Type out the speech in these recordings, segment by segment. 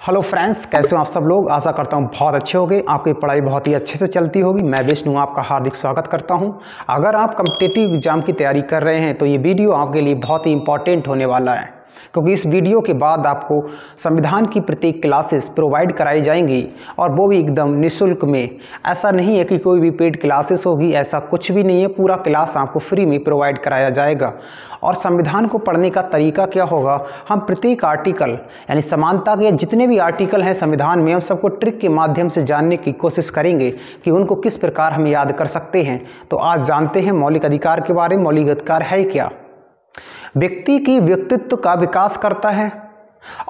Hello friends, कैसे हो आप सब लोग। आशा करता हूँ बहुत अच्छे होंगे, आपकी पढ़ाई बहुत ही अच्छे से चलती होगी। मैं विष्णु आपका हार्दिक स्वागत करता हूँ। अगर आप कॉम्पिटिटिव एग्जाम की तैयारी कर रहे हैं तो ये वीडियो आपके लिए बहुत ही इंपॉर्टेंट होने वाला है, क्योंकि इस वीडियो के बाद आपको संविधान की प्रत्येक क्लासेस प्रोवाइड कराई जाएंगी और वो भी एकदम निःशुल्क में। ऐसा नहीं है कि कोई भी पेड क्लासेस होगी, ऐसा कुछ भी नहीं है। पूरा क्लास आपको फ्री में प्रोवाइड कराया जाएगा। और संविधान को पढ़ने का तरीका क्या होगा, हम प्रत्येक आर्टिकल यानी समानता के जितने भी आर्टिकल हैं संविधान में, हम सबको ट्रिक के माध्यम से जानने की कोशिश करेंगे कि उनको किस प्रकार हम याद कर सकते हैं। तो आज जानते हैं मौलिक अधिकार के बारे में। मौलिक अधिकार है क्या? व्यक्ति की व्यक्तित्व का विकास करता है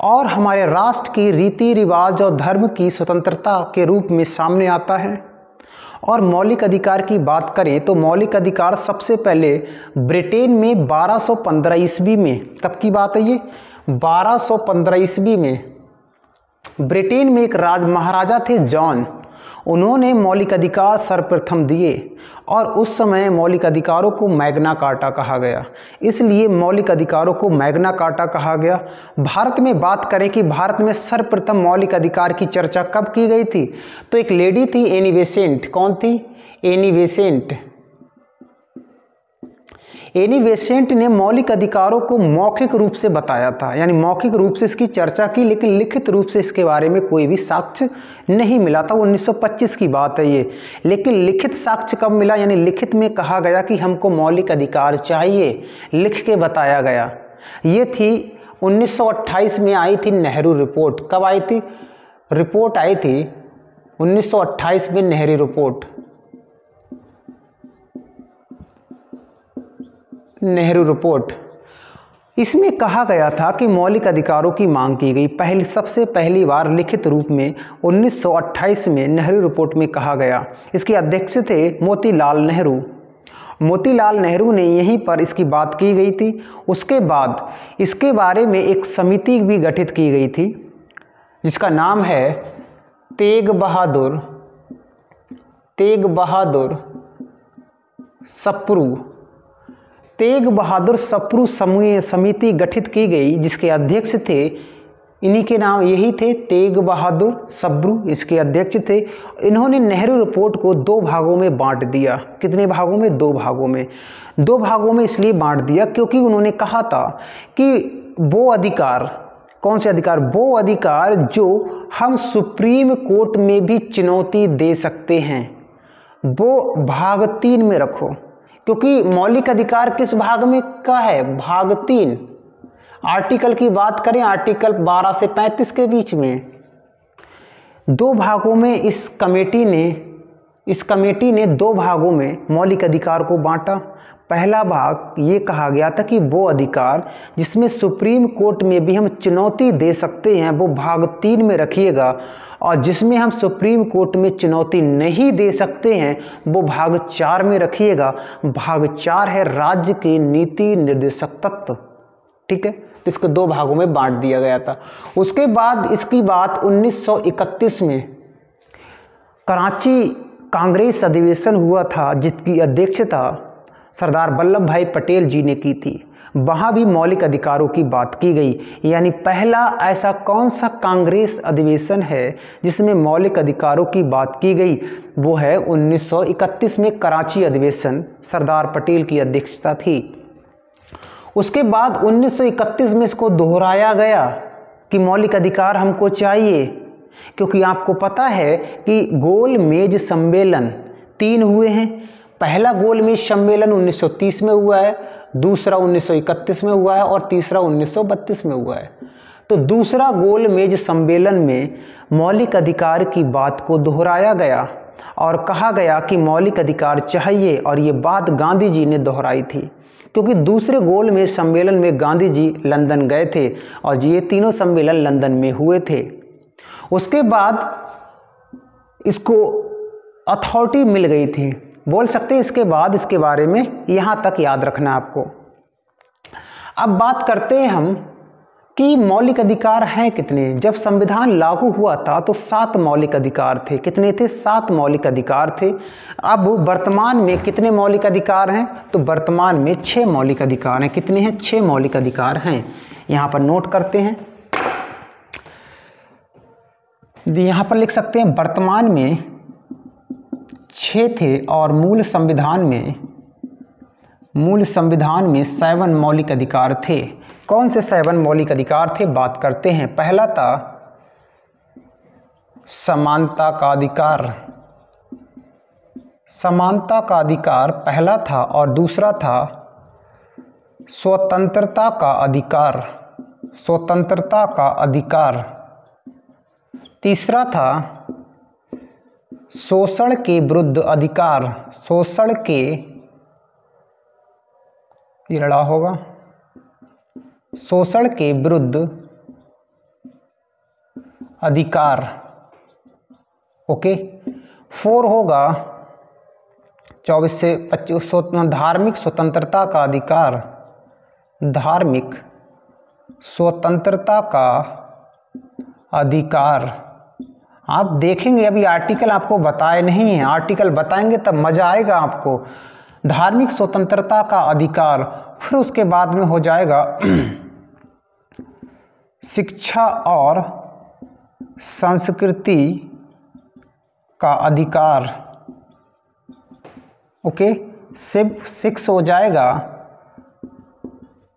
और हमारे राष्ट्र की रीति रिवाज और धर्म की स्वतंत्रता के रूप में सामने आता है। और मौलिक अधिकार की बात करें तो मौलिक अधिकार सबसे पहले ब्रिटेन में 1215 ईस्वी में, कब की बात है ये, 1215 ईस्वी में ब्रिटेन में एक महाराजा थे जॉन, उन्होंने मौलिक अधिकार सर्वप्रथम दिए और उस समय मौलिक अधिकारों को मैग्ना कार्टा कहा गया। इसलिए मौलिक अधिकारों को मैग्ना कार्टा कहा गया। भारत में बात करें कि भारत में सर्वप्रथम मौलिक अधिकार की चर्चा कब की गई थी, तो एक लेडी थी एनी बेसेंट। कौन थी? Annie Besant. एनी बेसेंट ने मौलिक अधिकारों को मौखिक रूप से बताया था, यानी मौखिक रूप से इसकी चर्चा की, लेकिन लिखित रूप से इसके बारे में कोई भी साक्ष्य नहीं मिला था। 1925 की बात है ये। लेकिन लिखित साक्ष्य कब मिला, यानी लिखित में कहा गया कि हमको मौलिक अधिकार चाहिए, लिख के बताया गया। ये थी 1928 में आई थी नेहरू रिपोर्ट। कब आई थी? रिपोर्ट आई थी 1928 में, नेहरू रिपोर्ट। नेहरू रिपोर्ट, इसमें कहा गया था कि मौलिक अधिकारों की मांग की गई। सबसे पहली बार लिखित रूप में 1928 में नेहरू रिपोर्ट में कहा गया। इसके अध्यक्ष थे मोतीलाल नेहरू। मोतीलाल नेहरू ने यहीं पर इसकी बात की गई थी। उसके बाद इसके बारे में एक समिति भी गठित की गई थी जिसका नाम है तेग बहादुर सप्रू। तेग बहादुर सप्रू समिति गठित की गई, जिसके अध्यक्ष थे, इन्हीं के नाम यही थे, तेग बहादुर सप्रू इसके अध्यक्ष थे। इन्होंने नेहरू रिपोर्ट को दो भागों में बांट दिया। कितने भागों में? दो भागों में। दो भागों में इसलिए बांट दिया क्योंकि उन्होंने कहा था कि वो अधिकार, कौन से अधिकार? वो अधिकार जो हम सुप्रीम कोर्ट में भी चुनौती दे सकते हैं, वो भाग 3 में रखो। क्योंकि मौलिक अधिकार किस भाग में का है? भाग 3। आर्टिकल की बात करें, आर्टिकल 12 से 35 के बीच में। दो भागों में इस कमेटी ने दो भागों में मौलिक अधिकार को बांटा। पहला भाग ये कहा गया था कि वो अधिकार जिसमें सुप्रीम कोर्ट में भी हम चुनौती दे सकते हैं, वो भाग 3 में रखिएगा, और जिसमें हम सुप्रीम कोर्ट में चुनौती नहीं दे सकते हैं वो भाग 4 में रखिएगा। भाग 4 है राज्य के नीति निर्देशक तत्व। ठीक है, तो इसको दो भागों में बांट दिया गया था। उसके बाद इसकी बात 1931 में कराची कांग्रेस अधिवेशन हुआ था, जिसकी अध्यक्षता सरदार वल्लभ भाई पटेल जी ने की थी। वहाँ भी मौलिक अधिकारों की बात की गई। यानी पहला ऐसा कौन सा कांग्रेस अधिवेशन है जिसमें मौलिक अधिकारों की बात की गई, वो है 1931 में कराची अधिवेशन, सरदार पटेल की अध्यक्षता थी। उसके बाद 1931 में इसको दोहराया गया कि मौलिक अधिकार हमको चाहिए, क्योंकि आपको पता है कि गोल मेज सम्मेलन 3 हुए हैं। पहला गोल मेज सम्मेलन 1930 में हुआ है, दूसरा 1931 में हुआ है और तीसरा 1932 में हुआ है। तो दूसरा गोल मेज सम्मेलन में मौलिक अधिकार की बात को दोहराया गया और कहा गया कि मौलिक अधिकार चाहिए, और ये बात गांधी जी ने दोहराई थी, क्योंकि दूसरे गोल मेज सम्मेलन में गांधी जी लंदन गए थे और ये तीनों सम्मेलन लंदन में हुए थे। उसके बाद इसको अथॉरिटी मिल गई थी, बोल सकते हैं। इसके बाद इसके बारे में यहाँ तक याद रखना आपको। अब बात करते हैं हम कि मौलिक अधिकार हैं कितने। जब संविधान लागू हुआ था तो 7 मौलिक अधिकार थे। कितने थे? 7 मौलिक अधिकार थे। अब वर्तमान में कितने मौलिक अधिकार हैं? तो वर्तमान में 6 मौलिक अधिकार हैं। कितने हैं? 6 मौलिक अधिकार हैं। यहाँ पर नोट करते हैं। यहाँ पर लिख सकते हैं वर्तमान में 6 थे और मूल संविधान में 7 मौलिक अधिकार थे। कौन से 7 मौलिक अधिकार थे, बात करते हैं। पहला था समानता का अधिकार पहला था, और दूसरा था स्वतंत्रता का अधिकार। तीसरा था शोषण के विरुद्ध अधिकार, शोषण के विरुद्ध अधिकार। ओके। 4 होगा 24 से 25 धार्मिक स्वतंत्रता का अधिकार, धार्मिक स्वतंत्रता का अधिकार। आप देखेंगे अभी आर्टिकल आपको बताए नहीं है, आर्टिकल बताएंगे तब मजा आएगा आपको। धार्मिक स्वतंत्रता का अधिकार, फिर उसके बाद में हो जाएगा शिक्षा और संस्कृति का अधिकार। ओके। 6 हो जाएगा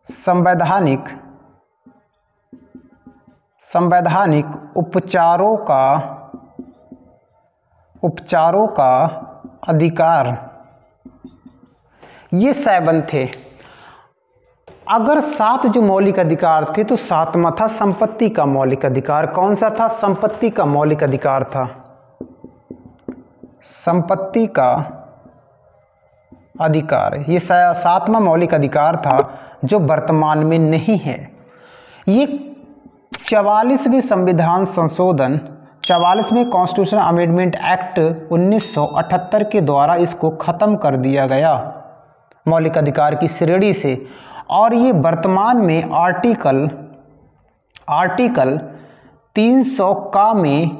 संवैधानिक उपचारों का अधिकार। ये 7 थे। अगर 7 जो मौलिक अधिकार थे तो 7वां था संपत्ति का मौलिक अधिकार। कौन सा था? संपत्ति का मौलिक अधिकार था, संपत्ति का अधिकार। ये 7वां मौलिक अधिकार था जो वर्तमान में नहीं है। ये 44वें संविधान संशोधन, 44वें कॉन्स्टिट्यूशन अमेंडमेंट एक्ट 1978 के द्वारा इसको खत्म कर दिया गया मौलिक अधिकार की श्रेणी से। और ये वर्तमान में आर्टिकल 300 का में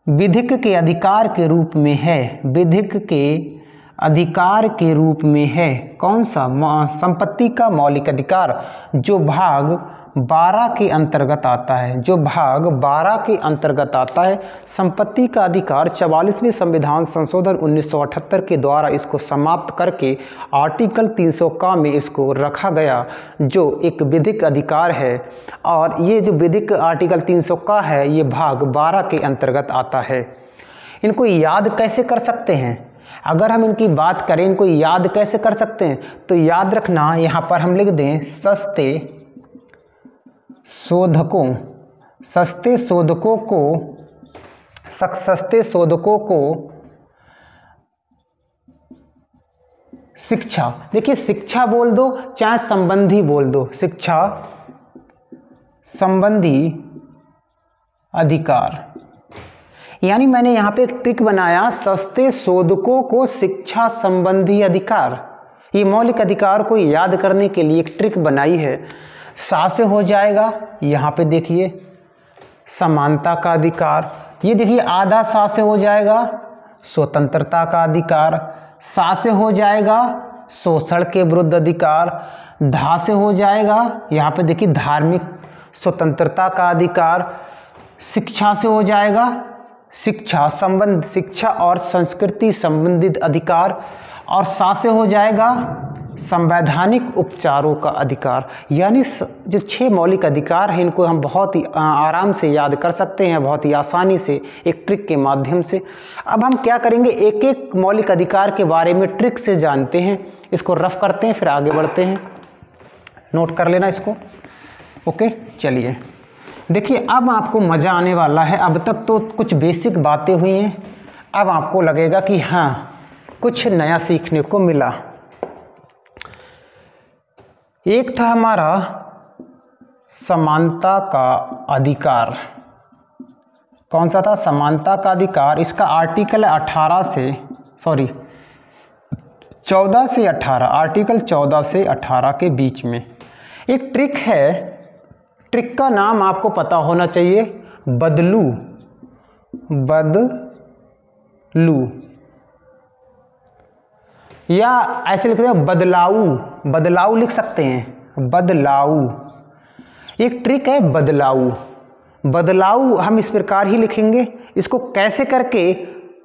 विधिक के अधिकार के रूप में है, विधिक के अधिकार के रूप में है। कौन सा? संपत्ति का मौलिक अधिकार, जो भाग 12 के अंतर्गत आता है, जो भाग 12 के अंतर्गत आता है। संपत्ति का अधिकार 44वें संविधान संशोधन 1978 के द्वारा इसको समाप्त करके आर्टिकल 300 का में इसको रखा गया, जो एक विधिक अधिकार है। और ये जो विधिक आर्टिकल 300 का है, ये भाग 12 के अंतर्गत आता है। इनको याद कैसे कर सकते हैं? अगर हम इनकी बात करें, इनको याद कैसे कर सकते हैं, तो याद रखना, यहाँ पर हम लिख दें सस्ते शोधकों को शिक्षा। देखिए, शिक्षा बोल दो चाहे संबंधी बोल दो, शिक्षा संबंधी अधिकार। यानी मैंने यहाँ पे एक ट्रिक बनाया, सस्ते शोधकों को शिक्षा संबंधी अधिकार। ये मौलिक अधिकार को याद करने के लिए एक ट्रिक बनाई है। सा से हो जाएगा, यहाँ पे देखिए समानता का अधिकार। ये देखिए आधा सा से हो जाएगा स्वतंत्रता का अधिकार। सा से हो जाएगा शोषण के विरुद्ध अधिकार। धा से हो जाएगा, यहाँ पे देखिए धार्मिक स्वतंत्रता का अधिकार। शिक्षा से हो जाएगा शिक्षा और संस्कृति संबंधित अधिकार। और सा से हो जाएगा संवैधानिक उपचारों का अधिकार। यानी जो 6 मौलिक अधिकार हैं, इनको हम बहुत ही आराम से याद कर सकते हैं, बहुत ही आसानी से, एक ट्रिक के माध्यम से। अब हम क्या करेंगे, एक एक मौलिक अधिकार के बारे में ट्रिक से जानते हैं। इसको रफ करते हैं, फिर आगे बढ़ते हैं। नोट कर लेना इसको। ओके, चलिए देखिए, अब आपको मज़ा आने वाला है। अब तक तो कुछ बेसिक बातें हुई हैं, अब आपको लगेगा कि हाँ कुछ नया सीखने को मिला। एक था हमारा समानता का अधिकार। कौन सा था? समानता का अधिकार। इसका आर्टिकल 14 से 18, आर्टिकल 14 से 18 के बीच में एक ट्रिक है। ट्रिक का नाम आपको पता होना चाहिए, बदलू या ऐसे लिखते हैं बदलाऊ लिख सकते हैं, बदलाऊ। एक ट्रिक है बदलाऊ। बदलाव हम इस प्रकार ही लिखेंगे। इसको कैसे करके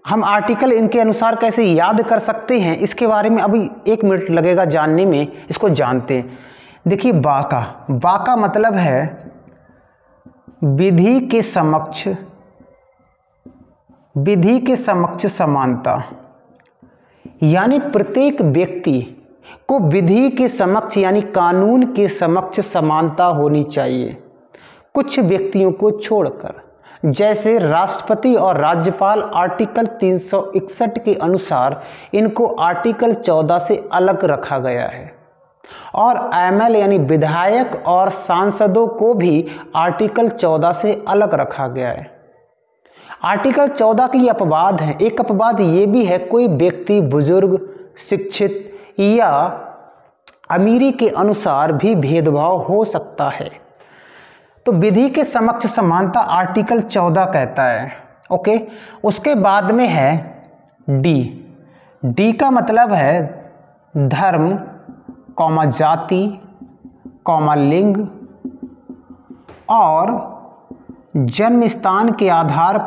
हम आर्टिकल इनके अनुसार कैसे याद कर सकते हैं, इसके बारे में अभी 1 मिनट लगेगा जानने में, इसको जानते हैं। देखिए बा का मतलब है विधि के समक्ष समानता, यानी प्रत्येक व्यक्ति को विधि के समक्ष यानी कानून के समक्ष समानता होनी चाहिए, कुछ व्यक्तियों को छोड़कर। जैसे राष्ट्रपति और राज्यपाल आर्टिकल 361 के अनुसार इनको आर्टिकल 14 से अलग रखा गया है, और एमएल यानी विधायक और सांसदों को भी आर्टिकल 14 से अलग रखा गया है। आर्टिकल 14 की अपवाद है, एक अपवाद ये भी है, कोई व्यक्ति बुजुर्ग, शिक्षित या अमीरी के अनुसार भी भेदभाव हो सकता है। तो विधि के समक्ष समानता आर्टिकल 14 कहता है। ओके, उसके बाद में है डी का मतलब है धर्म, जाति, लिंग और जन्म स्थान के आधार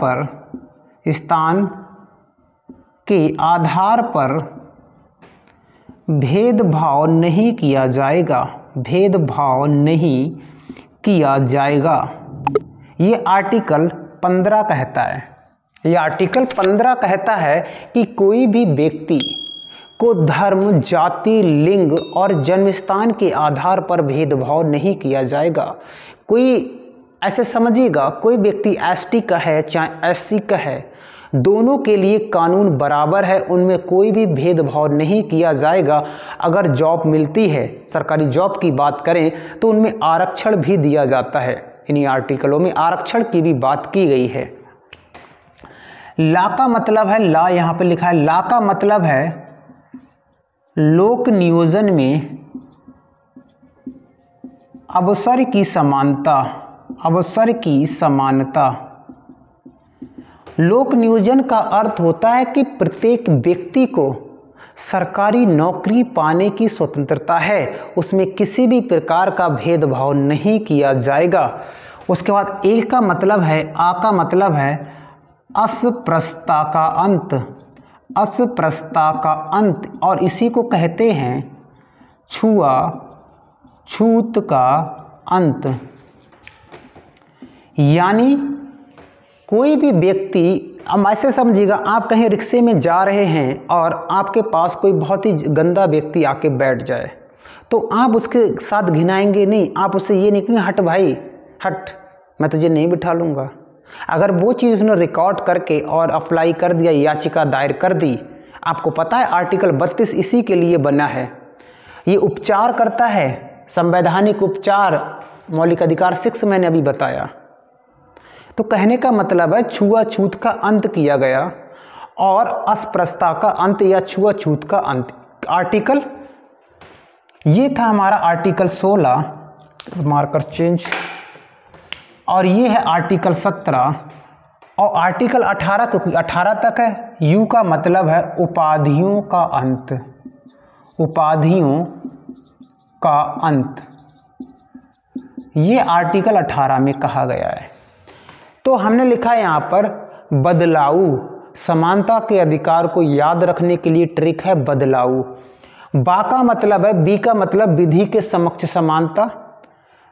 पर भेदभाव नहीं किया जाएगा। ये आर्टिकल 15 कहता है। ये आर्टिकल 15 कहता है कि कोई भी व्यक्ति को धर्म, जाति, लिंग और जन्मस्थान के आधार पर भेदभाव नहीं किया जाएगा। कोई ऐसे समझिएगा, कोई व्यक्ति एसटी का है चाहे एससी का है, दोनों के लिए कानून बराबर है, उनमें कोई भी भेदभाव नहीं किया जाएगा। अगर जॉब मिलती है, सरकारी जॉब की बात करें तो उनमें आरक्षण भी दिया जाता है। इन्हीं आर्टिकलों में आरक्षण की भी बात की गई है। ला का मतलब है, ला यहाँ पे लिखा है, ला का मतलब है लोक नियोजन में अवसर की समानता। लोक नियोजन का अर्थ होता है कि प्रत्येक व्यक्ति को सरकारी नौकरी पाने की स्वतंत्रता है, उसमें किसी भी प्रकार का भेदभाव नहीं किया जाएगा। उसके बाद ए का मतलब है, आ का मतलब है अस्पृश्यता का अंत, और इसी को कहते हैं छूत का अंत। यानी कोई भी व्यक्ति, अब ऐसे समझिएगा, आप कहीं रिक्शे में जा रहे हैं और आपके पास कोई बहुत ही गंदा व्यक्ति आके बैठ जाए, तो आप उसके साथ घिनाएंगे नहीं, आप उससे ये नहीं कहेंगे हट भाई हट, मैं तुझे नहीं बिठा लूँगा। अगर वो चीज़ उसने रिकॉर्ड करके और अप्लाई कर दिया, याचिका दायर कर दी, आपको पता है आर्टिकल 32 इसी के लिए बना है। ये उपचार करता है, संवैधानिक उपचार, मौलिक अधिकार 6 मैंने अभी बताया। तो कहने का मतलब है छुआछूत का अंत किया गया और अस्पृश्यता का अंत या छुआछूत का अंत। आर्टिकल ये था हमारा आर्टिकल 16, मार्कर चेंज, और ये है आर्टिकल 17 और आर्टिकल 18, क्योंकि 18 तक है। यू का मतलब है उपाधियों का अंत, ये आर्टिकल 18 में कहा गया है। तो हमने लिखा है यहाँ पर बदलाव, समानता के अधिकार को याद रखने के लिए ट्रिक है बदलाव। बा का मतलब है, बी का मतलब विधि के समक्ष समानता,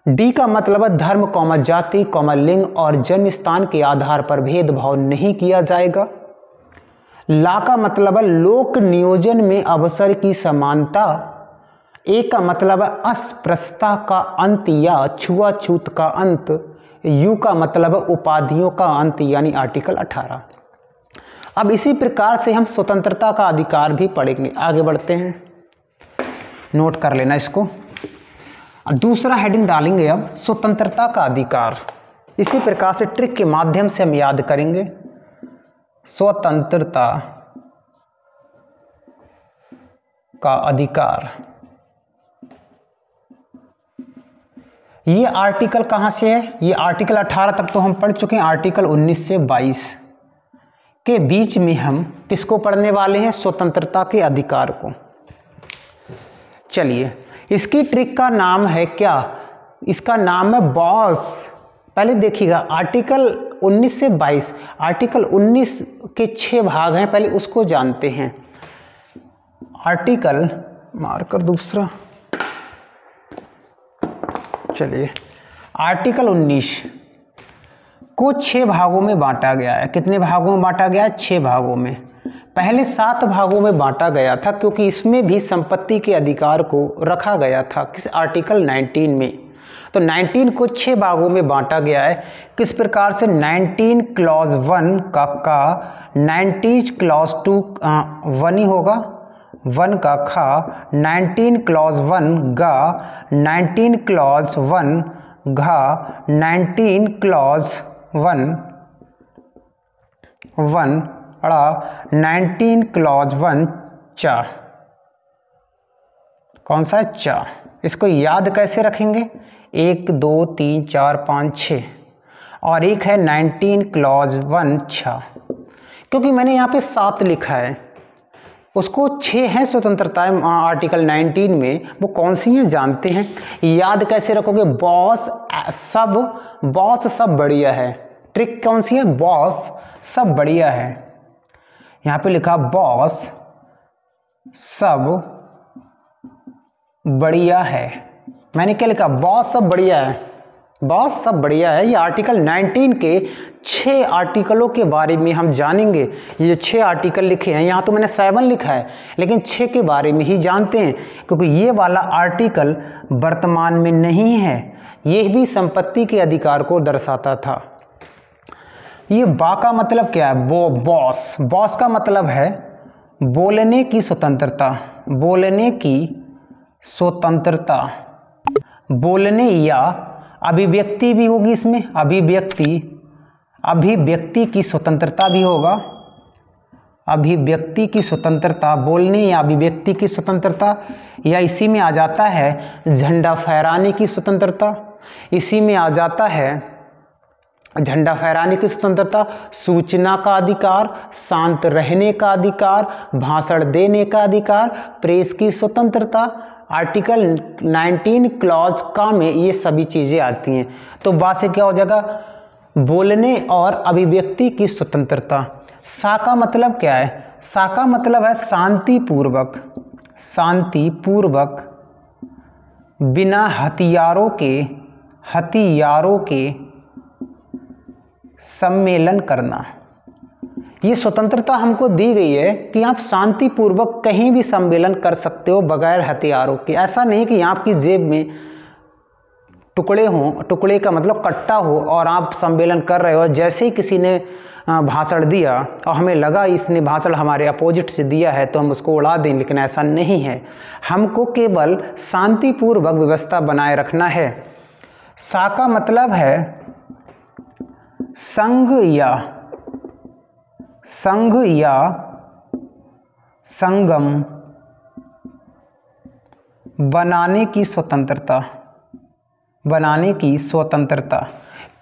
डी का मतलब है धर्म, जाति, लिंग और जन्म स्थान के आधार पर भेदभाव नहीं किया जाएगा। ला का मतलब है लोक नियोजन में अवसर की समानता। ए का मतलब है अस्पृश्यता का अंत या छुआछूत का अंत। यू का मतलब है उपाधियों का अंत, यानी आर्टिकल 18। अब इसी प्रकार से हम स्वतंत्रता का अधिकार भी पढ़ेंगे। आगे बढ़ते हैं, नोट कर लेना इसको। दूसरा हेडिंग डालेंगे अब स्वतंत्रता का अधिकार। इसी प्रकार से ट्रिक के माध्यम से हम याद करेंगे स्वतंत्रता का अधिकार। ये आर्टिकल कहाँ से है? ये आर्टिकल 18 तक तो हम पढ़ चुके हैं, आर्टिकल 19 से 22 के बीच में हम किसको पढ़ने वाले हैं? स्वतंत्रता के अधिकार को। चलिए, इसकी ट्रिक का नाम है क्या? इसका नाम है बॉस पहले देखिएगा आर्टिकल 19 से 22, आर्टिकल 19 के 6 भाग हैं, पहले उसको जानते हैं। आर्टिकल मार्कर दूसरा, चलिए आर्टिकल 19 को 6 भागों में बांटा गया है। कितने भागों में बांटा गया है? 6 भागों में। पहले 7 भागों में बांटा गया था क्योंकि इसमें भी संपत्ति के अधिकार को रखा गया था किस आर्टिकल 19 में। तो 19 को 6 भागों में बांटा गया है। किस प्रकार से? 19 क्लॉज 1 का 90 क्लॉज 2 1 ही होगा, 1 का खा, 19 क्लॉज 1 गा, 19 क्लॉज 1 घा, 19 क्लॉज 1 अड़ा, 19 क्लॉज 1 चा। कौन सा है? चा। इसको याद कैसे रखेंगे? 1 2 3 4 5 6 और एक है 19 क्लॉज 1 छा। क्योंकि मैंने यहाँ पे 7 लिखा है, उसको 6 है स्वतंत्रताएं आर्टिकल 19 में, वो कौन सी हैं जानते हैं? याद कैसे रखोगे? बॉस सब बढ़िया है। ट्रिक कौन सी है? बॉस सब बढ़िया है। यहाँ पे लिखा बॉस सब बढ़िया है। मैंने क्या लिखा? बॉस सब बढ़िया है। बॉस सब बढ़िया है। ये आर्टिकल 19 के 6 आर्टिकलों के बारे में हम जानेंगे। ये 6 आर्टिकल लिखे हैं, यहाँ तो मैंने 7 लिखा है लेकिन 6 के बारे में ही जानते हैं क्योंकि ये वाला आर्टिकल वर्तमान में नहीं है। ये भी संपत्ति के अधिकार को दर्शाता था। ये बा का मतलब क्या है? बॉस। बॉस का मतलब है बोलने की स्वतंत्रता, बोलने की स्वतंत्रता, बोलने या अभिव्यक्ति भी होगी इसमें, अभिव्यक्ति की स्वतंत्रता भी होगा, अभिव्यक्ति की स्वतंत्रता, बोलने या अभिव्यक्ति की स्वतंत्रता, या इसी में आ जाता है झंडा फहराने की स्वतंत्रता, इसी में आ जाता है झंडा फहराने की स्वतंत्रता, सूचना का अधिकार, शांत रहने का अधिकार, भाषण देने का अधिकार, प्रेस की स्वतंत्रता। आर्टिकल 19 क्लॉज का में ये सभी चीज़ें आती हैं। तो बा से क्या हो जाएगा? बोलने और अभिव्यक्ति की स्वतंत्रता। सा का मतलब क्या है? सा का मतलब है शांतिपूर्वक, शांतिपूर्वक बिना हथियारों के सम्मेलन करना। ये स्वतंत्रता हमको दी गई है कि आप शांतिपूर्वक कहीं भी सम्मेलन कर सकते हो बगैर हथियारों के। ऐसा नहीं कि आपकी जेब में टुकड़े हों, टुकड़े का मतलब कट्टा हो और आप सम्मेलन कर रहे हो। जैसे ही किसी ने भाषण दिया और हमें लगा इसने भाषण हमारे अपोजिट से दिया है तो हम उसको उड़ा दें, लेकिन ऐसा नहीं है। हमको केवल शांतिपूर्वक व्यवस्था बनाए रखना है। सा का मतलब है संघ या संगम बनाने की स्वतंत्रता, बनाने की स्वतंत्रता।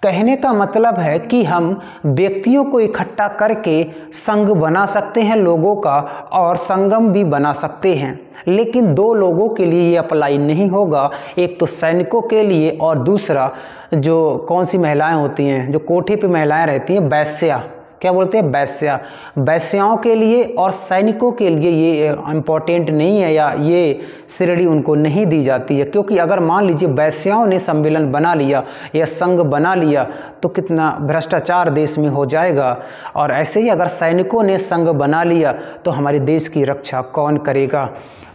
कहने का मतलब है कि हम व्यक्तियों को इकट्ठा करके संघ बना सकते हैं लोगों का, और संगम भी बना सकते हैं, लेकिन 2 लोगों के लिए ये अप्लाई नहीं होगा। एक तो सैनिकों के लिए और दूसरा जो कौन सी महिलाएं होती हैं, जो कोठे पे महिलाएं रहती हैं, वैश्या, क्या बोलते हैं? वैश्या। वैश्याओं के लिए और सैनिकों के लिए ये इम्पोर्टेंट नहीं है, या ये श्रेणी उनको नहीं दी जाती है। क्योंकि अगर मान लीजिए वैश्याओं ने सम्मेलन बना लिया या संघ बना लिया तो कितना भ्रष्टाचार देश में हो जाएगा, और ऐसे ही अगर सैनिकों ने संघ बना लिया तो हमारे देश की रक्षा कौन करेगा।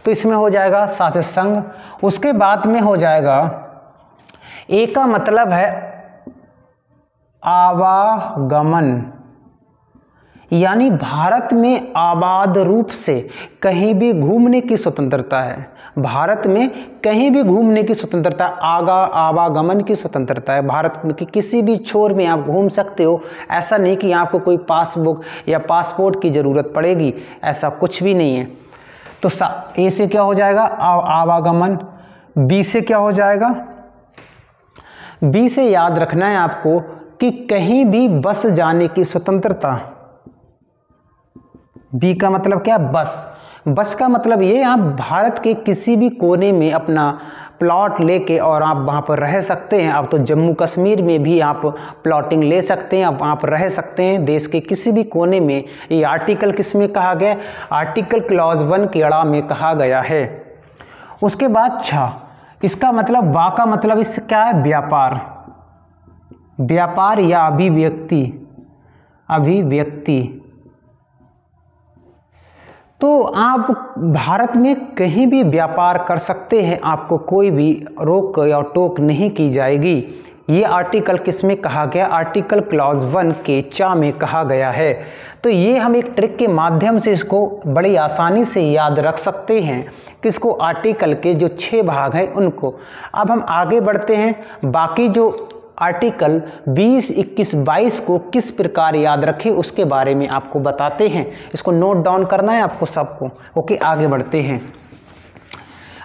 तो इसमें हो जाएगा शासक संघ। उसके बाद में हो जाएगा ए का मतलब है आवागमन, यानी भारत में आबाद रूप से कहीं भी घूमने की स्वतंत्रता है। भारत में कहीं भी घूमने की स्वतंत्रता, आवागमन की स्वतंत्रता है। भारत में किसी भी छोर में आप घूम सकते हो। ऐसा नहीं कि आपको कोई पासबुक या पासपोर्ट की ज़रूरत पड़ेगी, ऐसा कुछ भी नहीं है। तो ए से क्या हो जाएगा? आवागमन। बी से क्या हो जाएगा? बी से याद रखना है आपको कि कहीं भी बस जाने की स्वतंत्रता। बी का मतलब क्या? बस। बस का मतलब ये आप भारत के किसी भी कोने में अपना प्लॉट लेके और आप वहाँ पर रह सकते हैं। अब तो जम्मू कश्मीर में भी आप प्लॉटिंग ले सकते हैं, आप रह सकते हैं देश के किसी भी कोने में। ये आर्टिकल किस में कहा गया? आर्टिकल क्लॉज 1 की अड़ा में कहा गया है। उसके बाद 6, इसका मतलब वा का मतलब इससे क्या है? व्यापार, व्यापार या अभिव्यक्ति, अभिव्यक्ति। तो आप भारत में कहीं भी व्यापार कर सकते हैं, आपको कोई भी रोक या टोक नहीं की जाएगी। ये आर्टिकल किस में कहा गया? आर्टिकल क्लॉज 1 के चा में कहा गया है। तो ये हम एक ट्रिक के माध्यम से इसको बड़ी आसानी से याद रख सकते हैं, किसको? आर्टिकल के जो 6 भाग हैं उनको। अब हम आगे बढ़ते हैं, बाकी जो आर्टिकल 20, 21, 22 को किस प्रकार याद रखें उसके बारे में आपको बताते हैं। इसको नोट डाउन करना है आपको सबको। ओके, आगे बढ़ते हैं।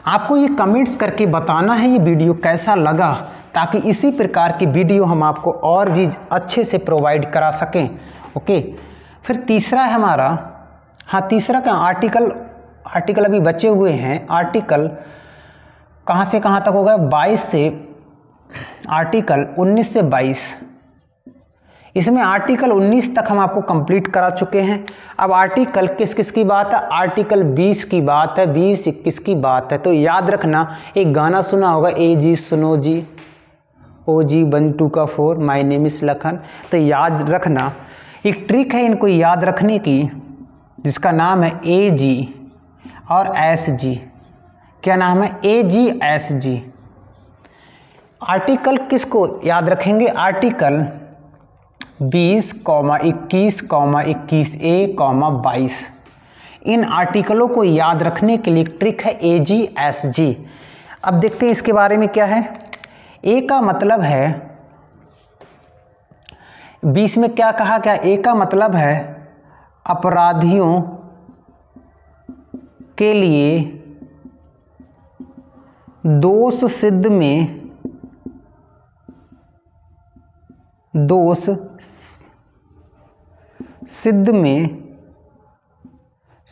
आपको ये कमेंट्स करके बताना है ये वीडियो कैसा लगा, ताकि इसी प्रकार की वीडियो हम आपको और भी अच्छे से प्रोवाइड करा सकें। ओके, फिर तीसरा है हमारा, हाँ तीसरा का आर्टिकल अभी बचे हुए हैं। आर्टिकल कहाँ से कहाँ तक होगा? 22 से आर्टिकल 19 से 22। इसमें आर्टिकल 19 तक हम आपको कंप्लीट करा चुके हैं। अब आर्टिकल किस किस की बात है? आर्टिकल 20 की बात है, 20, 21 की बात है। तो याद रखना, एक गाना सुना होगा, ए जी सुनो जी, ओ जी 1 2 का 4, माय नेम इज लखन। तो याद रखना, एक ट्रिक है इनको याद रखने की, जिसका नाम है ए जी और एस जी। क्या नाम है? ए जी एस जी। आर्टिकल किसको याद रखेंगे? Article 20, 21, 21A, 22। इन आर्टिकलों को याद रखने के लिए ट्रिक है AGSG। अब देखते हैं इसके बारे में क्या है। ए का मतलब है, 20 में क्या कहा गया? ए का मतलब है अपराधियों के लिए दोष सिद्ध में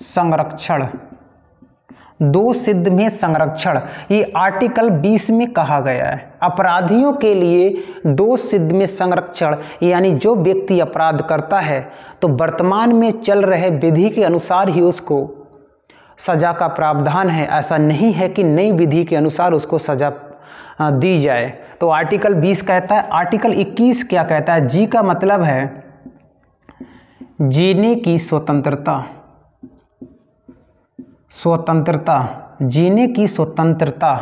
संरक्षण, दोष सिद्ध में संरक्षण। ये आर्टिकल 20 में कहा गया है। अपराधियों के लिए दोष सिद्ध में संरक्षण, यानी जो व्यक्ति अपराध करता है तो वर्तमान में चल रहे विधि के अनुसार ही उसको सजा का प्रावधान है। ऐसा नहीं है कि नई विधि के अनुसार उसको सजा दी जाए। तो आर्टिकल 20 कहता है। आर्टिकल 21 क्या कहता है? जी का मतलब है जीने की स्वतंत्रता, स्वतंत्रता, जीने की स्वतंत्रता।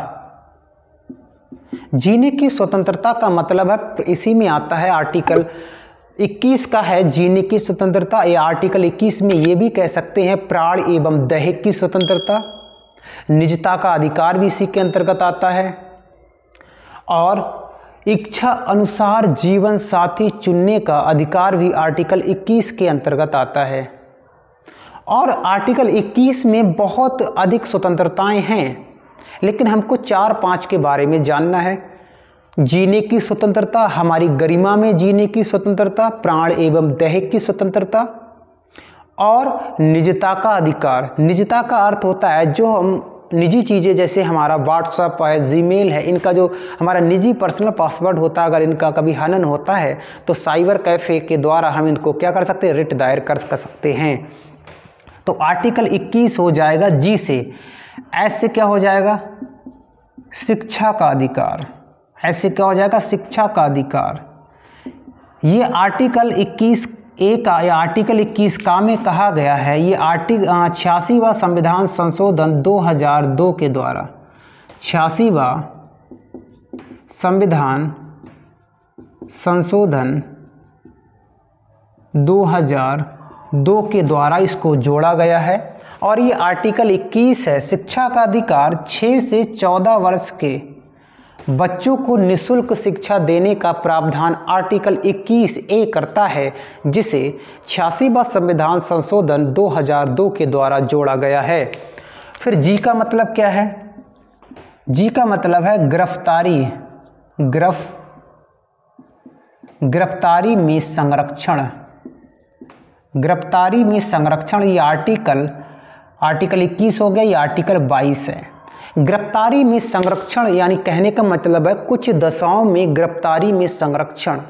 जीने की स्वतंत्रता का मतलब है, इसी में आता है। आर्टिकल 21 का है जीने की स्वतंत्रता। या आर्टिकल 21 में ये भी कह सकते हैं प्राण एवं दैहिक की स्वतंत्रता। निजता का अधिकार भी इसी के अंतर्गत आता है। और इच्छा अनुसार जीवन साथी चुनने का अधिकार भी आर्टिकल 21 के अंतर्गत आता है। और आर्टिकल 21 में बहुत अधिक स्वतंत्रताएं हैं, लेकिन हमको 4-5 के बारे में जानना है। जीने की स्वतंत्रता, हमारी गरिमा में जीने की स्वतंत्रता, प्राण एवं दैहिक की स्वतंत्रता, और निजता का अधिकार। निजता का अर्थ होता है जो हम निजी चीज़ें, जैसे हमारा व्हाट्सएप है, जीमेल है, इनका जो हमारा निजी पर्सनल पासवर्ड होता है, अगर इनका कभी हनन होता है तो साइबर कैफ़े के द्वारा हम इनको क्या कर सकते हैं? रिट दायर कर सकते हैं। तो आर्टिकल 21 हो जाएगा जी से। एस से क्या हो जाएगा? शिक्षा का अधिकार। ऐसे क्या हो जाएगा? शिक्षा का अधिकार। ये आर्टिकल 21 ए का या आर्टिकल 21 का में कहा गया है। ये 86वां संविधान संशोधन 2002 के द्वारा, 86वां संविधान संशोधन 2002 के द्वारा इसको जोड़ा गया है। और ये आर्टिकल 21 है, शिक्षा का अधिकार 6 से 14 वर्ष के बच्चों को निःशुल्क शिक्षा देने का प्रावधान आर्टिकल 21A करता है, जिसे 86वां संविधान संशोधन 2002 के द्वारा जोड़ा गया है। फिर जी का मतलब क्या है? जी का मतलब है गिरफ्तारी, गिरफ्तारी में संरक्षण, गिरफ्तारी में संरक्षण। ये आर्टिकल 21 हो गया, ये आर्टिकल 22 है। गिरफ्तारी में संरक्षण, यानी कहने का मतलब है कुछ दशाओं में गिरफ्तारी में संरक्षण,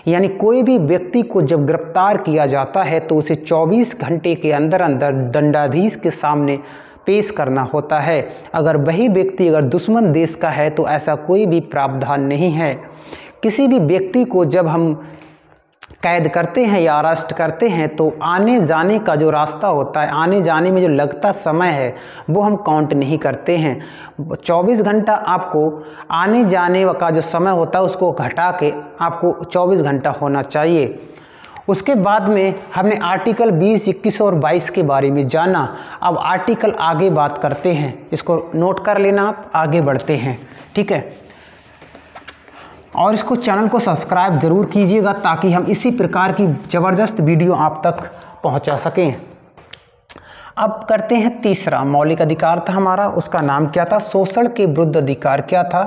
यानी कोई भी व्यक्ति को जब गिरफ्तार किया जाता है तो उसे 24 घंटे के अंदर अंदर दंडाधीश के सामने पेश करना होता है। अगर वही व्यक्ति अगर दुश्मन देश का है तो ऐसा कोई भी प्रावधान नहीं है। किसी भी व्यक्ति को जब हम कैद करते हैं या अरेस्ट करते हैं तो आने जाने का जो रास्ता होता है, आने जाने में जो लगता समय है वो हम काउंट नहीं करते हैं। 24 घंटा आपको आने जाने का जो समय होता है उसको घटा के आपको 24 घंटा होना चाहिए। उसके बाद में हमने आर्टिकल 20, 21 और 22 के बारे में जाना। अब आर्टिकल आगे बात करते हैं, इसको नोट कर लेना, आप आगे बढ़ते हैं, ठीक है। और इसको चैनल को सब्सक्राइब ज़रूर कीजिएगा ताकि हम इसी प्रकार की ज़बरदस्त वीडियो आप तक पहुंचा सकें। अब करते हैं तीसरा मौलिक अधिकार था हमारा, उसका नाम क्या था? शोषण के विरुद्ध अधिकार। क्या था?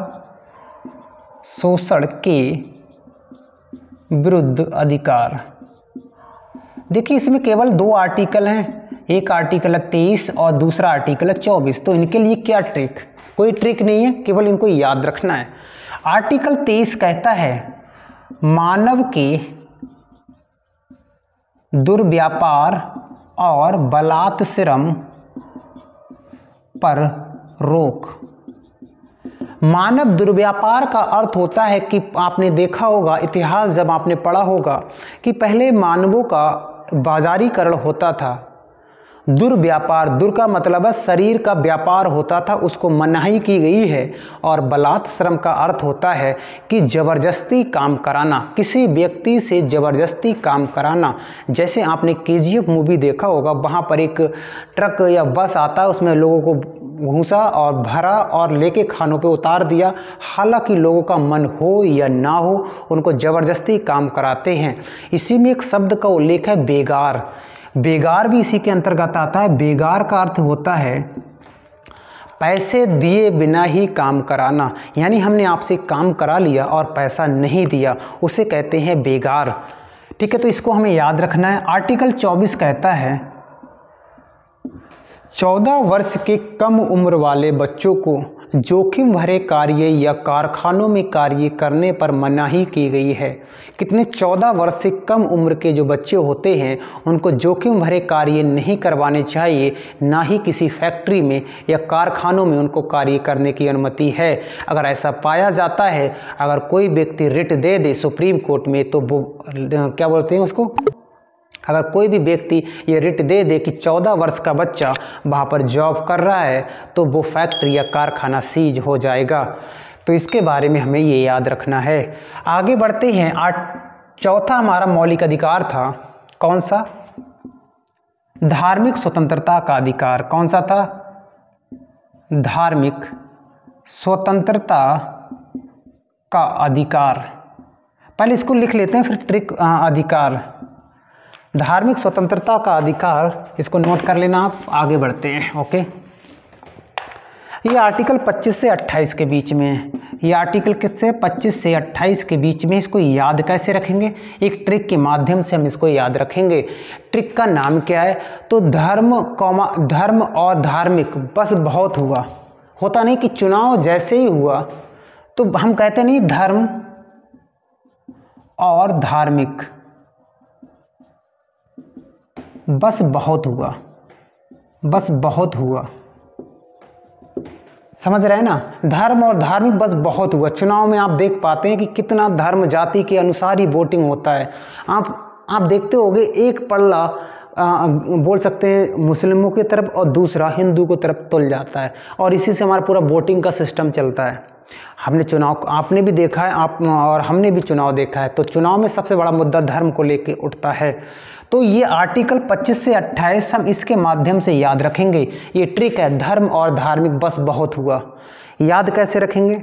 शोषण के विरुद्ध अधिकार। देखिए इसमें केवल 2 आर्टिकल हैं, एक आर्टिकल है 23 और दूसरा आर्टिकल है 24। तो इनके लिए क्या ट्रिक? कोई ट्रिक नहीं है, केवल इनको याद रखना है। आर्टिकल 23 कहता है मानव के दुर्व्यापार और बलात्श्रम पर रोक। मानव दुर्व्यापार का अर्थ होता है कि आपने देखा होगा, इतिहास जब आपने पढ़ा होगा कि पहले मानवों का बाजारीकरण होता था। दुर्व्यापार, दुर का मतलब है शरीर का व्यापार होता था, उसको मनाही की गई है। और बलात्श्रम का अर्थ होता है कि ज़बरदस्ती काम कराना, किसी व्यक्ति से ज़बरदस्ती काम कराना। जैसे आपने KGF मूवी देखा होगा, वहाँ पर एक ट्रक या बस आता है, उसमें लोगों को घुसा और भरा और लेके खानों पे उतार दिया। हालांकि लोगों का मन हो या ना हो, उनको ज़बरदस्ती काम कराते हैं। इसी में एक शब्द का उल्लेख है बेगार। बेगार भी इसी के अंतर्गत आता है। बेगार का अर्थ होता है पैसे दिए बिना ही काम कराना, यानी हमने आपसे काम करा लिया और पैसा नहीं दिया, उसे कहते हैं बेगार, ठीक है। तो इसको हमें याद रखना है। आर्टिकल 24 कहता है 14 वर्ष के कम उम्र वाले बच्चों को जोखिम भरे कार्य या कारखानों में कार्य करने पर मनाही की गई है। कितने? 14 वर्ष से कम उम्र के जो बच्चे होते हैं उनको जोखिम भरे कार्य नहीं करवाने चाहिए, ना ही किसी फैक्ट्री में या कारखानों में उनको कार्य करने की अनुमति है। अगर ऐसा पाया जाता है, अगर कोई व्यक्ति रिट दे दे सुप्रीम कोर्ट में, तो वो क्या बोलते हैं उसको, अगर कोई भी व्यक्ति ये रिट दे दे कि 14 वर्ष का बच्चा वहाँ पर जॉब कर रहा है तो वो फैक्ट्री या कारखाना सीज हो जाएगा। तो इसके बारे में हमें ये याद रखना है। आगे बढ़ते हैं। चौथा हमारा मौलिक अधिकार था, कौन सा? धार्मिक स्वतंत्रता का अधिकार। कौन सा था? धार्मिक स्वतंत्रता का अधिकार। पहले इसको लिख लेते हैं, फिर ट्रिक अधिकार। धार्मिक स्वतंत्रता का अधिकार, इसको नोट कर लेना आप। आगे बढ़ते हैं, ओके। ये आर्टिकल 25 से 28 के बीच में है। ये आर्टिकल किससे? 25 से 28 के बीच में। इसको याद कैसे रखेंगे? एक ट्रिक के माध्यम से हम इसको याद रखेंगे। ट्रिक का नाम क्या है? तो धर्म और धार्मिक बस बहुत हुआ। होता नहीं कि चुनाव जैसे ही हुआ तो हम कहते नहीं धर्म और धार्मिक, बस बहुत हुआ, बस बहुत हुआ। समझ रहे हैं ना? धर्म और धार्मिक बस बहुत हुआ। चुनाव में आप देख पाते हैं कि कितना धर्म जाति के अनुसार ही वोटिंग होता है। आप देखते होंगे, एक पल्ला बोल सकते हैं मुस्लिमों की तरफ और दूसरा हिंदू की तरफ तुल जाता है, और इसी से हमारा पूरा वोटिंग का सिस्टम चलता है। हमने चुनाव, आपने भी देखा है, आप और हमने भी चुनाव देखा है, तो चुनाव में सबसे बड़ा मुद्दा धर्म को लेके उठता है। तो ये आर्टिकल 25 से 28 हम इसके माध्यम से याद रखेंगे। ये ट्रिक है, धर्म और धार्मिक बस बहुत हुआ। याद कैसे रखेंगे?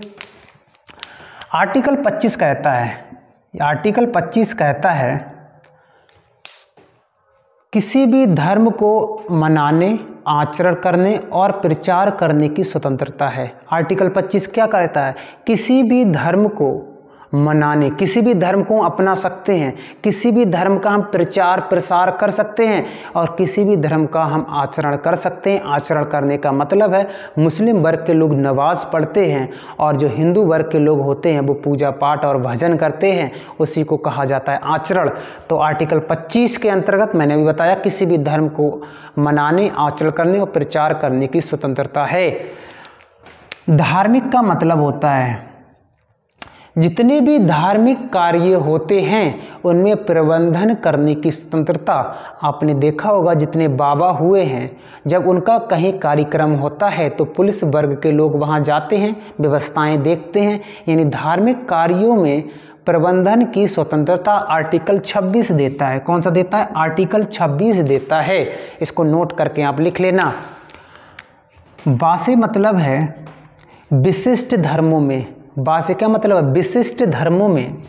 आर्टिकल 25 कहता है, आर्टिकल 25 कहता है किसी भी धर्म को मनाने, आचरण करने और प्रचार करने की स्वतंत्रता है। आर्टिकल 25 क्या कहता है? किसी भी धर्म को मनाने, किसी भी धर्म को अपना सकते हैं, किसी भी धर्म का हम प्रचार प्रसार कर सकते हैं और किसी भी धर्म का हम आचरण कर सकते हैं। आचरण करने का मतलब है मुस्लिम वर्ग के लोग नमाज पढ़ते हैं और जो हिंदू वर्ग के लोग होते हैं वो पूजा पाठ और भजन करते हैं, उसी को कहा जाता है आचरण। तो आर्टिकल 25 के अंतर्गत मैंने भी बताया किसी भी धर्म को मनाने, आचरण करने और प्रचार करने की स्वतंत्रता है। धार्मिक का मतलब होता है जितने भी धार्मिक कार्य होते हैं उनमें प्रबंधन करने की स्वतंत्रता। आपने देखा होगा जितने बाबा हुए हैं, जब उनका कहीं कार्यक्रम होता है तो पुलिस वर्ग के लोग वहां जाते हैं, व्यवस्थाएं देखते हैं। यानी धार्मिक कार्यों में प्रबंधन की स्वतंत्रता आर्टिकल 26 देता है। कौन सा देता है? आर्टिकल 26 देता है। इसको नोट करके आप लिख लेना। बा से मतलब है विशिष्ट धर्मों में, बा से क्या मतलब है? विशिष्ट धर्मों में,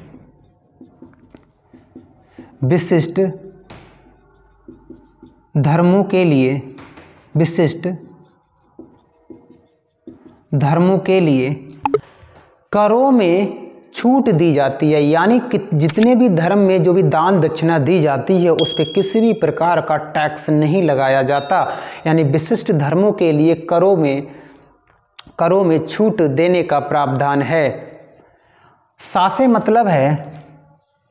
विशिष्ट धर्मों के लिए, विशिष्ट धर्मों के लिए करों में छूट दी जाती है। यानी कि जितने भी धर्म में जो भी दान दक्षिणा दी जाती है उस पर किसी भी प्रकार का टैक्स नहीं लगाया जाता। यानी विशिष्ट धर्मों के लिए करों में छूट देने का प्रावधान है। सा से मतलब है,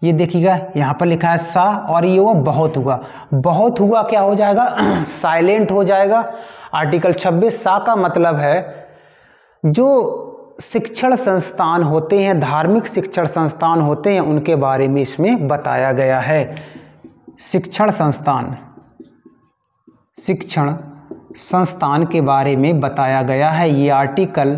ये देखिएगा यहाँ पर लिखा है सा और ये वो बहुत हुआ। बहुत हुआ क्या हो जाएगा? साइलेंट हो जाएगा। आर्टिकल 26 सा का मतलब है जो शिक्षण संस्थान होते हैं, धार्मिक शिक्षण संस्थान होते हैं, उनके बारे में इसमें बताया गया है। शिक्षण संस्थान के बारे में बताया गया है। ये आर्टिकल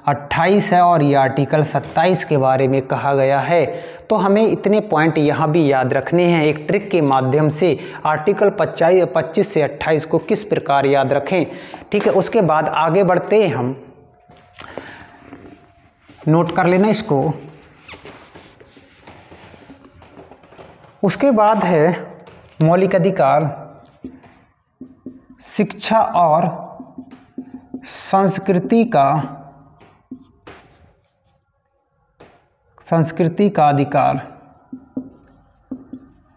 28 है और ये आर्टिकल 27 के बारे में कहा गया है। तो हमें इतने पॉइंट यहाँ भी याद रखने हैं एक ट्रिक के माध्यम से। आर्टिकल 25 से 28 को किस प्रकार याद रखें, ठीक है। उसके बाद आगे बढ़ते हैं हम, नोट कर लेना इसको। उसके बाद है मौलिक अधिकार, शिक्षा और संस्कृति का अधिकार।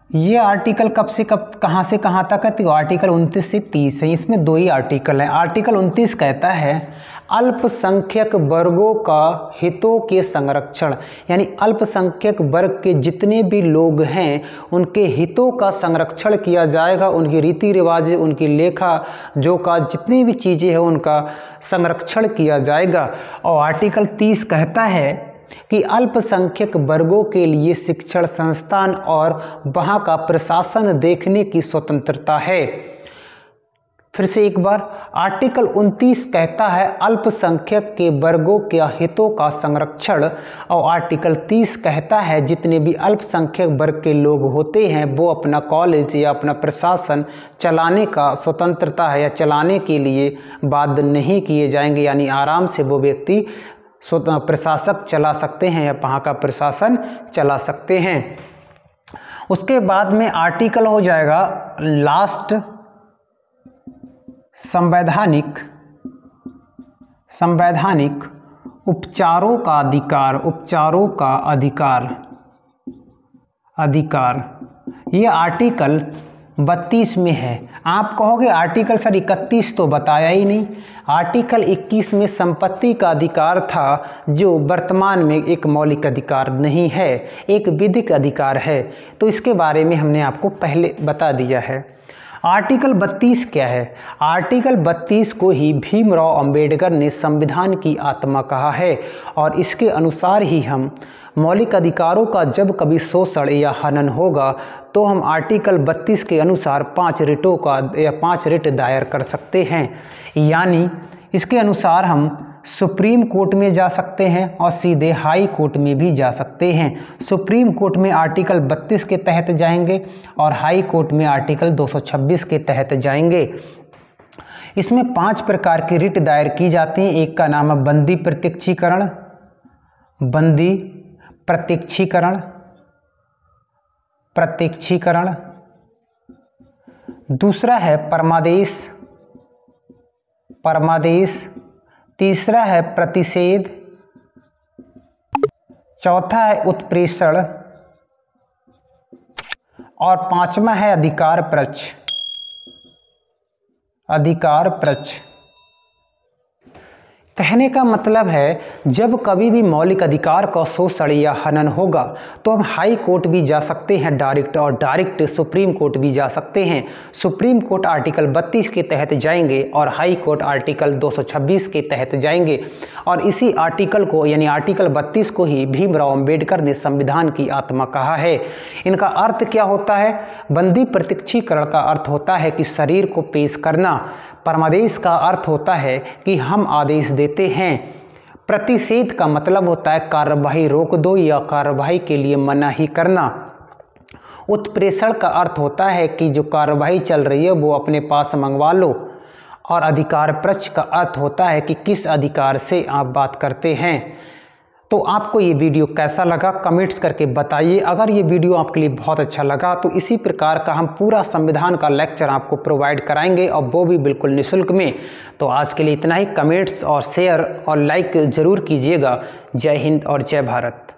ये आर्टिकल कब से कब, कहाँ से कहाँ तक है? तो आर्टिकल 29 से 30 है। इसमें दो ही आर्टिकल हैं। आर्टिकल 29 कहता है अल्पसंख्यक वर्गों का हितों के संरक्षण। यानी अल्पसंख्यक वर्ग के जितने भी लोग हैं उनके हितों का संरक्षण किया जाएगा। उनकी रीति रिवाज, उनकी लेखा जोखा, जितनी भी चीज़ें हैं उनका संरक्षण किया जाएगा। और आर्टिकल 30 कहता है कि अल्पसंख्यक वर्गों के लिए शिक्षण संस्थान और वहाँ का प्रशासन देखने की स्वतंत्रता है। फिर से एक बार, आर्टिकल 29 कहता है अल्पसंख्यक के वर्गों के हितों का संरक्षण और आर्टिकल 30 कहता है जितने भी अल्पसंख्यक वर्ग के लोग होते हैं वो अपना कॉलेज या अपना प्रशासन चलाने का स्वतंत्रता है या चलाने के लिए बाध्य नहीं किए जाएंगे। यानी आराम से वो व्यक्ति प्रशासक चला सकते हैं या वहाँ का प्रशासन चला सकते हैं। उसके बाद में आर्टिकल हो जाएगा लास्ट, संवैधानिक उपचारों का अधिकार। ये आर्टिकल 32 में है। आप कहोगे आर्टिकल सर 31 तो बताया ही नहीं। आर्टिकल 21 में संपत्ति का अधिकार था जो वर्तमान में एक मौलिक अधिकार नहीं है, एक विधिक अधिकार है। तो इसके बारे में हमने आपको पहले बता दिया है। आर्टिकल 32 क्या है? आर्टिकल 32 को ही भीमराव अंबेडकर ने संविधान की आत्मा कहा है और इसके अनुसार ही हम मौलिक अधिकारों का जब कभी शोषण या हनन होगा तो हम आर्टिकल 32 के अनुसार 5 रिट दायर कर सकते हैं। यानी इसके अनुसार हम सुप्रीम कोर्ट में जा सकते हैं और सीधे हाई कोर्ट में भी जा सकते हैं। सुप्रीम कोर्ट में आर्टिकल 32 के तहत जाएंगे और हाई कोर्ट में आर्टिकल 226 के तहत जाएंगे। इसमें 5 प्रकार की रिट दायर की जाती हैं। एक का नाम है बंदी प्रत्यक्षीकरण, दूसरा है परमादेश, तीसरा है प्रतिषेध, चौथा है उत्प्रेषण और पांचवा है अधिकार पक्ष। अधिकार पक्ष कहने का मतलब है जब कभी भी मौलिक अधिकार का शोषण या हनन होगा तो हम हाई कोर्ट भी जा सकते हैं डायरेक्ट, और डायरेक्ट सुप्रीम कोर्ट भी जा सकते हैं। सुप्रीम कोर्ट आर्टिकल 32 के तहत जाएंगे और हाई कोर्ट आर्टिकल 226 के तहत जाएंगे। और इसी आर्टिकल को यानी आर्टिकल 32 को ही भीमराव अंबेडकर ने संविधान की आत्मा कहा है। इनका अर्थ क्या होता है? बंदी प्रत्यक्षीकरण का अर्थ होता है कि शरीर को पेश करना। परमादेश का अर्थ होता है कि हम आदेश देते हैं। प्रतिषेध का मतलब होता है कार्यवाही रोक दो या कार्यवाही के लिए मनाही करना। उत्प्रेषण का अर्थ होता है कि जो कार्यवाही चल रही है वो अपने पास मंगवा लो। और अधिकार पक्ष का अर्थ होता है कि किस अधिकार से आप बात करते हैं। तो आपको ये वीडियो कैसा लगा कमेंट्स करके बताइए। अगर ये वीडियो आपके लिए बहुत अच्छा लगा तो इसी प्रकार का हम पूरा संविधान का लेक्चर आपको प्रोवाइड कराएंगे, और वो भी बिल्कुल निःशुल्क में। तो आज के लिए इतना ही। कमेंट्स और शेयर और लाइक ज़रूर कीजिएगा। जय हिंद और जय भारत।